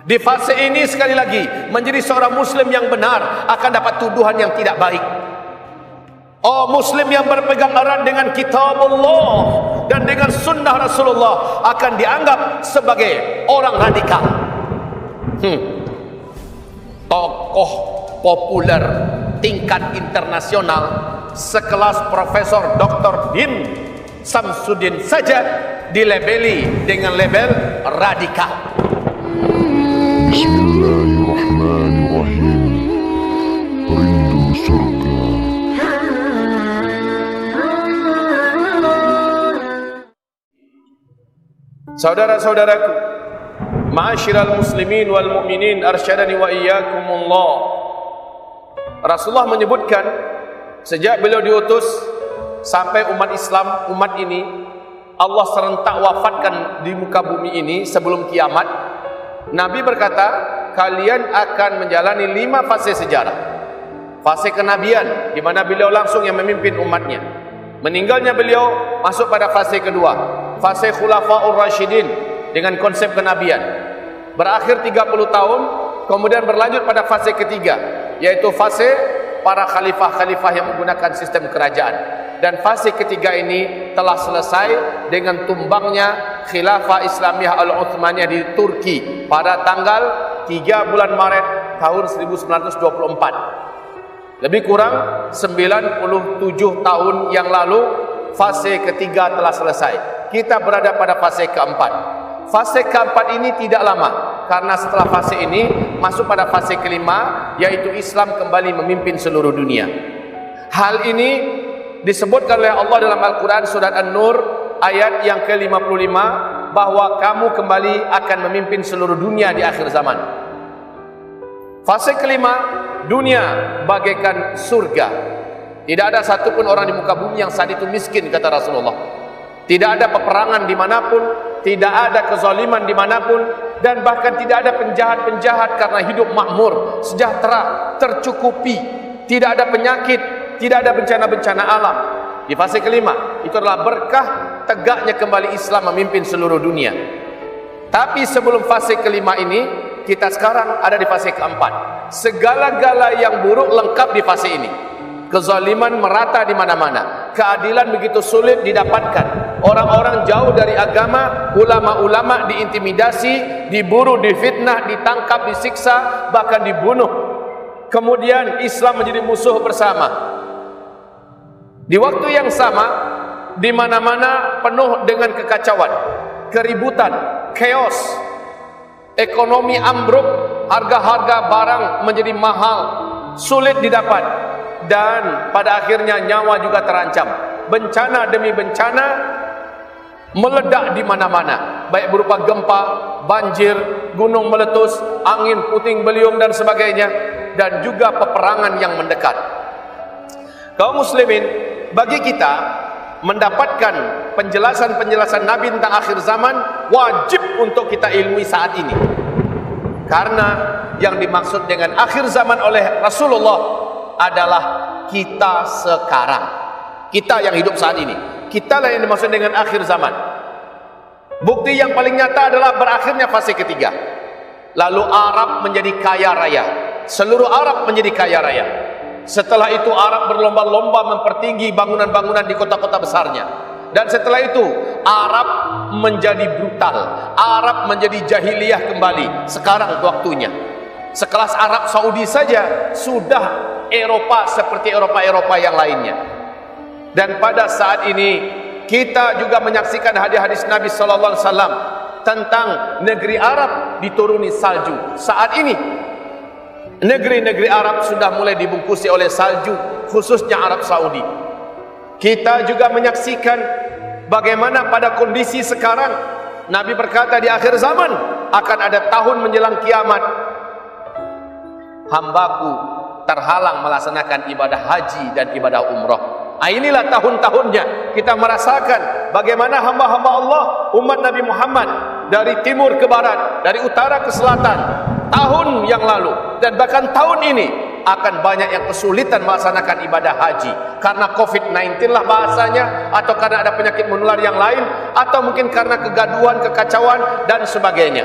Di fase ini sekali lagi, menjadi seorang muslim yang benar akan dapat tuduhan yang tidak baik. Oh, muslim yang berpegang erat dengan kitabullah dan dengan sunnah Rasulullah akan dianggap sebagai orang radikal. Tokoh populer tingkat internasional sekelas Profesor Dr. Din Samsudin saja dilabeli dengan label radikal. Bismillahirrahmanirrahim. Rindu surga. Saudara-saudaraku, ma'asyiral muslimin wal mu'minin, arsyadani wa iyyakumullah. Rasulullah menyebutkan sejak beliau diutus sampai umat Islam, umat ini Allah serentak wafatkan di muka bumi ini sebelum kiamat. Nabi berkata, kalian akan menjalani 5 fase sejarah. Fase kenabian, di mana beliau langsung yang memimpin umatnya. Meninggalnya beliau, masuk pada fase kedua, fase Khulafaur Rasyidin dengan konsep kenabian. Berakhir 30 tahun, kemudian berlanjut pada fase ketiga, yaitu fase para khalifah-khalifah yang menggunakan sistem kerajaan. Dan fase ketiga ini telah selesai dengan tumbangnya Khilafah Islamiyah Al-Uthmaniyah di Turki pada tanggal 3 bulan Maret tahun 1924. Lebih kurang 97 tahun yang lalu fase ketiga telah selesai. Kita berada pada fase keempat. Fase keempat ini tidak lama, karena setelah fase ini masuk pada fase kelima, yaitu Islam kembali memimpin seluruh dunia. Hal ini disebutkan oleh Allah dalam Al-Quran surat An-Nur ayat yang ke-55, bahwa kamu kembali akan memimpin seluruh dunia di akhir zaman. Fase kelima, dunia bagaikan surga. Tidak ada satupun orang di muka bumi yang saat itu miskin, kata Rasulullah. Tidak ada peperangan dimanapun, tidak ada kezaliman dimanapun, dan bahkan tidak ada penjahat-penjahat, karena hidup makmur, sejahtera, tercukupi, tidak ada penyakit, tidak ada bencana-bencana alam. Di fase kelima, itu adalah berkah tegaknya kembali Islam memimpin seluruh dunia. Tapi sebelum fase kelima ini, kita sekarang ada di fase keempat. Segala-gala yang buruk lengkap di fase ini. Kezaliman merata di mana-mana, keadilan begitu sulit didapatkan, orang-orang jauh dari agama, ulama-ulama diintimidasi, diburu, difitnah, ditangkap, disiksa, bahkan dibunuh. Kemudian Islam menjadi musuh bersama. Di waktu yang sama, di mana-mana penuh dengan kekacauan, keributan, chaos, ekonomi ambruk, harga-harga barang menjadi mahal, sulit didapat, dan pada akhirnya nyawa juga terancam. Bencana demi bencana meledak di mana-mana, baik berupa gempa, banjir, gunung meletus, angin puting beliung dan sebagainya, dan juga peperangan yang mendekat. Kaum muslimin, bagi kita mendapatkan penjelasan-penjelasan Nabi tentang akhir zaman wajib untuk kita ilmui saat ini. Karena yang dimaksud dengan akhir zaman oleh Rasulullah adalah kita sekarang. Kita yang hidup saat ini. Kita lah yang dimaksud dengan akhir zaman. Bukti yang paling nyata adalah berakhirnya fase ketiga. Lalu Arab menjadi kaya raya. Seluruh Arab menjadi kaya raya. Setelah itu Arab berlomba-lomba mempertinggi bangunan-bangunan di kota-kota besarnya. Dan setelah itu Arab menjadi brutal, Arab menjadi jahiliyah kembali. Sekarang waktunya. Sekelas Arab Saudi saja sudah Eropa seperti Eropa-Eropa yang lainnya. Dan pada saat ini kita juga menyaksikan hadis-hadis Nabi sallallahu alaihi wasallam tentang negeri Arab dituruni salju. Saat ini negeri-negeri Arab sudah mulai dibungkusi oleh salju, khususnya Arab Saudi. Kita juga menyaksikan bagaimana pada kondisi sekarang Nabi berkata di akhir zaman akan ada tahun menjelang kiamat, hambaku terhalang melaksanakan ibadah haji dan ibadah umrah. Inilah tahun-tahunnya kita merasakan bagaimana hamba-hamba Allah, umat Nabi Muhammad, dari timur ke barat, dari utara ke selatan, tahun yang lalu dan bahkan tahun ini akan banyak yang kesulitan melaksanakan ibadah haji karena COVID-19 lah bahasanya, atau karena ada penyakit menular yang lain, atau mungkin karena kegaduhan, kekacauan dan sebagainya.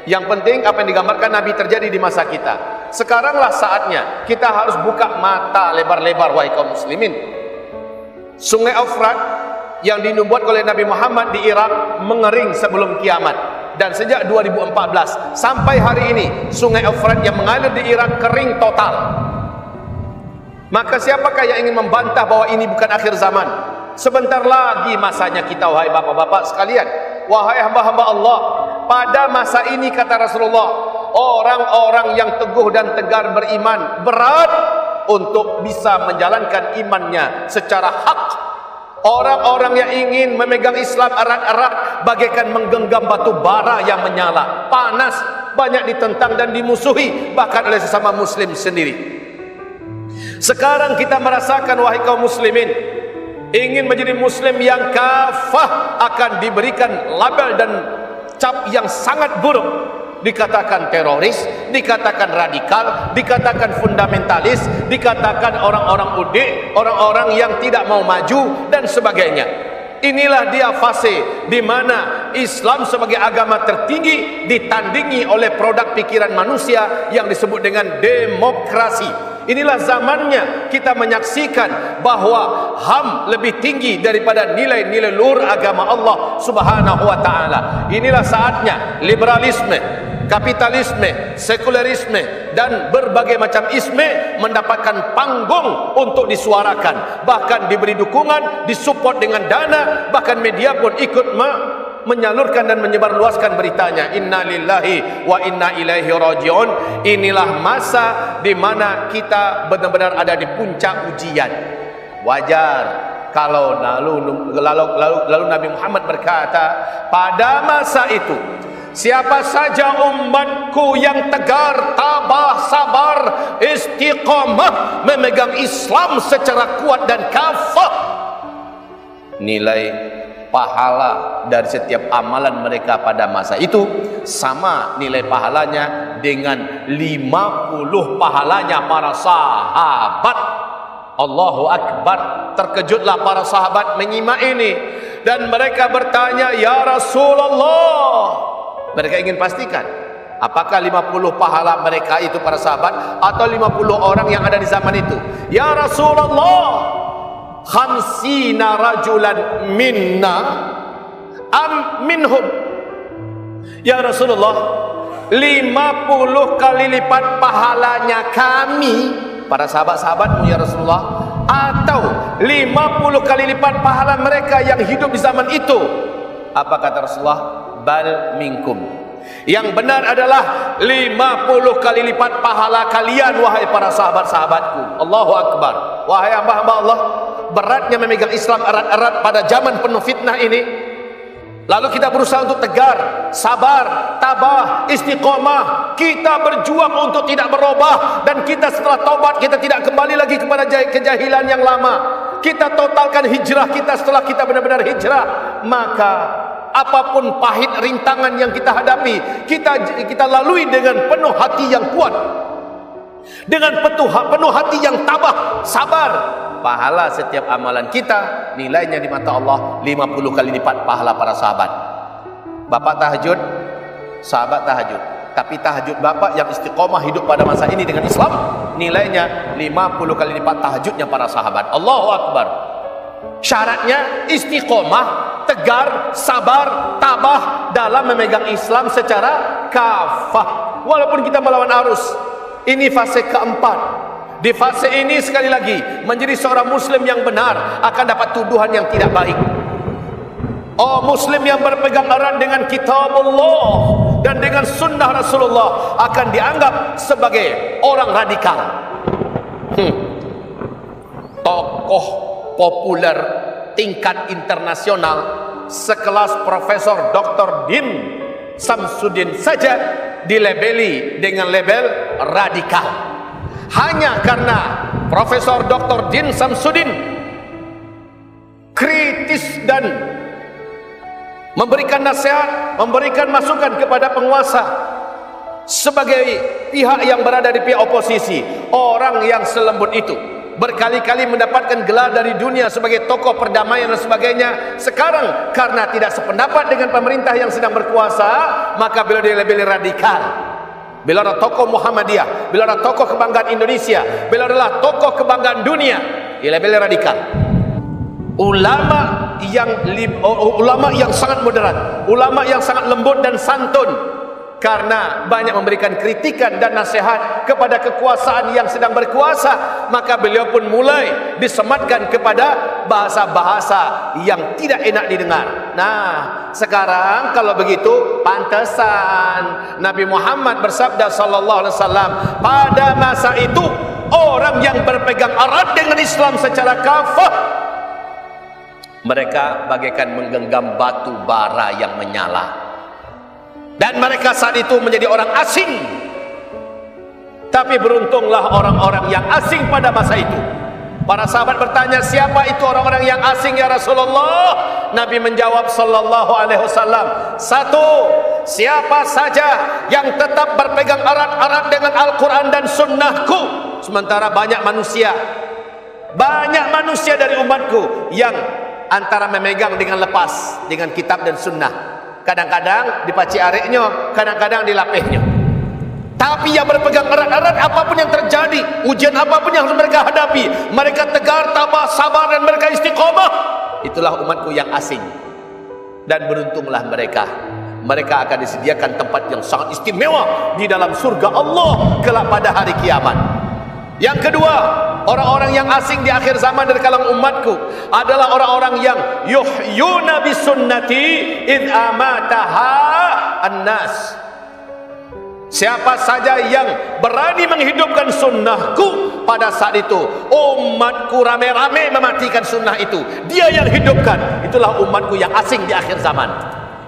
Yang penting apa yang digambarkan Nabi terjadi di masa kita. Sekaranglah saatnya kita harus buka mata lebar-lebar, wahai kaum muslimin. Sungai Efrat yang dinubuat oleh Nabi Muhammad di Irak mengering sebelum kiamat. Dan sejak 2014 sampai hari ini sungai Efrat yang mengalir di Irak kering total. Maka siapakah yang ingin membantah bahwa ini bukan akhir zaman? Sebentar lagi masanya kita, wahai bapak-bapak sekalian, wahai hamba-hamba Allah. Pada masa ini kata Rasulullah, orang-orang yang teguh dan tegar beriman berat untuk bisa menjalankan imannya secara hak. Orang-orang yang ingin memegang Islam erat-erat bagaikan menggenggam batu bara yang menyala, panas, banyak ditentang dan dimusuhi bahkan oleh sesama muslim sendiri. Sekarang kita merasakan, wahai kaum muslimin, ingin menjadi muslim yang kafah akan diberikan label dan cap yang sangat buruk. Dikatakan teroris, dikatakan radikal, dikatakan fundamentalis, dikatakan orang-orang udik, orang-orang yang tidak mau maju dan sebagainya. Inilah dia fase di mana Islam sebagai agama tertinggi ditandingi oleh produk pikiran manusia yang disebut dengan demokrasi. Inilah zamannya kita menyaksikan bahwa HAM lebih tinggi daripada nilai-nilai luhur agama Allah Subhanahu wa taala. Inilah saatnya liberalisme, kapitalisme, sekularisme dan berbagai macam isme mendapatkan panggung untuk disuarakan, bahkan diberi dukungan, disupport dengan dana, bahkan media pun ikut menyalurkan dan menyebarluaskan beritanya. Inna lillahi wa inna ilaihi rajiun. Inilah masa di mana kita benar-benar ada di puncak ujian. Wajar kalau lalu Nabi Muhammad berkata, pada masa itu siapa saja umatku yang tegar, tabah, sabar, istiqamah memegang Islam secara kuat dan kafah, nilai pahala dari setiap amalan mereka pada masa itu sama nilai pahalanya dengan 50 pahalanya para sahabat. Allahu Akbar. Terkejutlah para sahabat menyimak ini dan mereka bertanya, ya Rasulullah. Mereka ingin pastikan apakah 50 pahala mereka itu para sahabat atau 50 orang yang ada di zaman itu. Ya Rasulullah, khamsina rajulan minna am minhum. Ya Rasulullah, 50 kali lipat pahalanya kami, para sahabat-sahabatmu ya Rasulullah, atau 50 kali lipat pahala mereka yang hidup di zaman itu. Apa kata Rasulullah? Bal minkum. Yang benar adalah 50 kali lipat pahala kalian, wahai para sahabat-sahabatku. Allahu Akbar. Wahai hamba-hamba Allah, beratnya memegang Islam erat-erat pada zaman penuh fitnah ini. Lalu kita berusaha untuk tegar, sabar, tabah, istiqomah. Kita berjuang untuk tidak berubah. Dan kita setelah taubat, kita tidak kembali lagi kepada kejahilan yang lama. Kita totalkan hijrah kita setelah kita benar-benar hijrah. Maka apapun pahit rintangan yang kita hadapi, kita lalui dengan penuh hati yang kuat, dengan penuh hati yang tabah, sabar. Pahala setiap amalan kita nilainya di mata Allah 50 kali lipat pahala para sahabat. Bapak tahajud, sahabat tahajud, tapi tahajud bapak yang istiqomah hidup pada masa ini dengan Islam, nilainya 50 kali lipat tahajudnya para sahabat. Allahu Akbar. Syaratnya istiqomah, tegar, sabar, tabah dalam memegang Islam secara kafah. Walaupun kita melawan arus. Ini fase keempat. Di fase ini sekali lagi, menjadi seorang muslim yang benar akan dapat tuduhan yang tidak baik. Oh, muslim yang berpegang erat dengan kitab Allah dan dengan sunnah Rasulullah akan dianggap sebagai orang radikal. Tokoh populer tingkat internasional sekelas Profesor Dr. Din Samsudin saja dilabeli dengan label radikal. Hanya karena Profesor Dr. Din Samsudin kritis dan memberikan nasihat, memberikan masukan kepada penguasa sebagai pihak yang berada di pihak oposisi. Orang yang selembut itu berkali-kali mendapatkan gelar dari dunia sebagai tokoh perdamaian dan sebagainya. Sekarang karena tidak sependapat dengan pemerintah yang sedang berkuasa, maka beliau dilabeli radikal. Beliau adalah tokoh Muhammadiyah, beliau adalah tokoh kebanggaan Indonesia, beliau adalah tokoh kebanggaan dunia, dilabeli radikal. Ulama yang sangat moderat, ulama yang sangat lembut dan santun, karena banyak memberikan kritikan dan nasihat kepada kekuasaan yang sedang berkuasa, maka beliau pun mulai disematkan kepada bahasa-bahasa yang tidak enak didengar. Nah, sekarang kalau begitu pantesan Nabi Muhammad bersabda sallallahu alaihi wasallam, pada masa itu orang yang berpegang erat dengan Islam secara kafah, mereka bagaikan menggenggam batu bara yang menyala. Dan mereka saat itu menjadi orang asing. Tapi beruntunglah orang-orang yang asing pada masa itu. Para sahabat bertanya, siapa itu orang-orang yang asing ya Rasulullah? Nabi menjawab sallallahu alaihi wasallam, satu, siapa saja yang tetap berpegang erat-erat dengan Al-Quran dan sunnahku. Sementara banyak manusia dari umatku yang antara memegang dengan lepas dengan kitab dan sunnah, kadang-kadang dipaci ariknya, kadang-kadang dilapihnya. Tapi yang berpegang erat-erat apapun yang terjadi, ujian apapun yang mereka hadapi, mereka tegar, tabah, sabar, dan mereka istiqomah. Itulah umatku yang asing. Dan beruntunglah mereka. Mereka akan disediakan tempat yang sangat istimewa di dalam surga Allah kelak pada hari kiamat. Yang kedua, orang-orang yang asing di akhir zaman dari kalangan umatku adalah orang-orang yang yuhyuna bisunnati id amataha annas. Siapa saja yang berani menghidupkan sunnahku, pada saat itu umatku rame-rame mematikan sunnah itu, dia yang hidupkan. Itulah umatku yang asing di akhir zaman.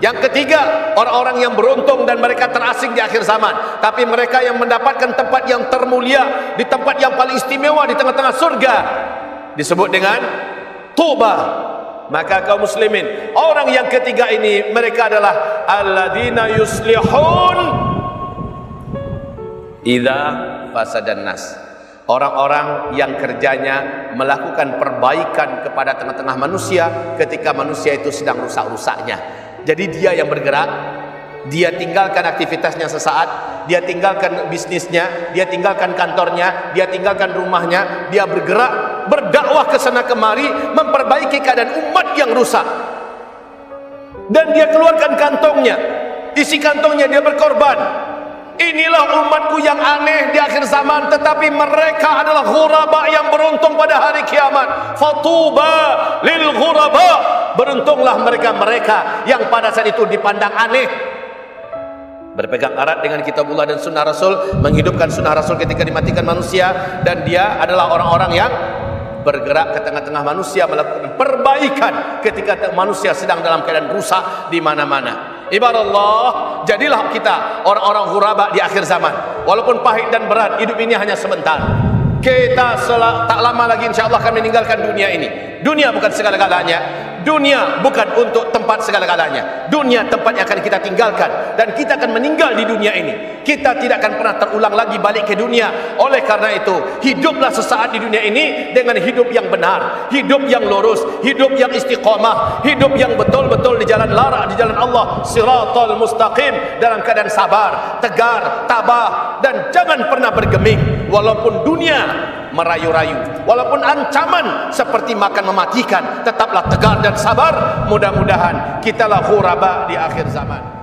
Yang ketiga, orang-orang yang beruntung dan mereka terasing di akhir zaman, tapi mereka yang mendapatkan tempat yang termulia, di tempat yang paling istimewa di tengah-tengah surga, disebut dengan Tuba. Maka kaum muslimin, orang yang ketiga ini, mereka adalah alladzina yuslihun idza fasadan nas. Orang-orang yang kerjanya melakukan perbaikan kepada tengah-tengah manusia ketika manusia itu sedang rusak-rusaknya. Jadi dia yang bergerak, dia tinggalkan aktivitasnya sesaat, dia tinggalkan bisnisnya, dia tinggalkan kantornya, dia tinggalkan rumahnya, dia bergerak, berdakwah ke sana kemari, memperbaiki keadaan umat yang rusak. Dan dia keluarkan kantongnya, isi kantongnya, dia berkorban. Inilah umatku yang aneh di akhir zaman, tetapi mereka adalah ghuraba yang beruntung pada hari kiamat. Fatuba lil ghuraba, beruntunglah mereka yang pada saat itu dipandang aneh. Berpegang erat dengan kitabullah dan sunnah Rasul, menghidupkan sunnah Rasul ketika dimatikan manusia, dan dia adalah orang-orang yang bergerak ke tengah-tengah manusia, melakukan perbaikan ketika manusia sedang dalam keadaan rusak di mana-mana. Ibadallah, jadilah kita orang-orang ghuraba di akhir zaman. Walaupun pahit dan berat, hidup ini hanya sebentar. Kita tak lama lagi insyaAllah akan meninggalkan dunia ini. Dunia bukan segala-galanya. Dunia bukan untuk tempat segala-galanya. Dunia tempat yang akan kita tinggalkan, dan kita akan meninggal di dunia ini. Kita tidak akan pernah terulang lagi balik ke dunia. Oleh karena itu, hiduplah sesaat di dunia ini dengan hidup yang benar, hidup yang lurus, hidup yang istiqomah, hidup yang betul-betul di jalan larak, di jalan Allah, siratal mustaqim, dalam keadaan sabar, tegar, tabah, dan jangan pernah bergeming. Walaupun dunia merayu-rayu, walaupun ancaman seperti makan mematikan, tetaplah tegar dan sabar. Mudah-mudahan kitalah ghuraba di akhir zaman.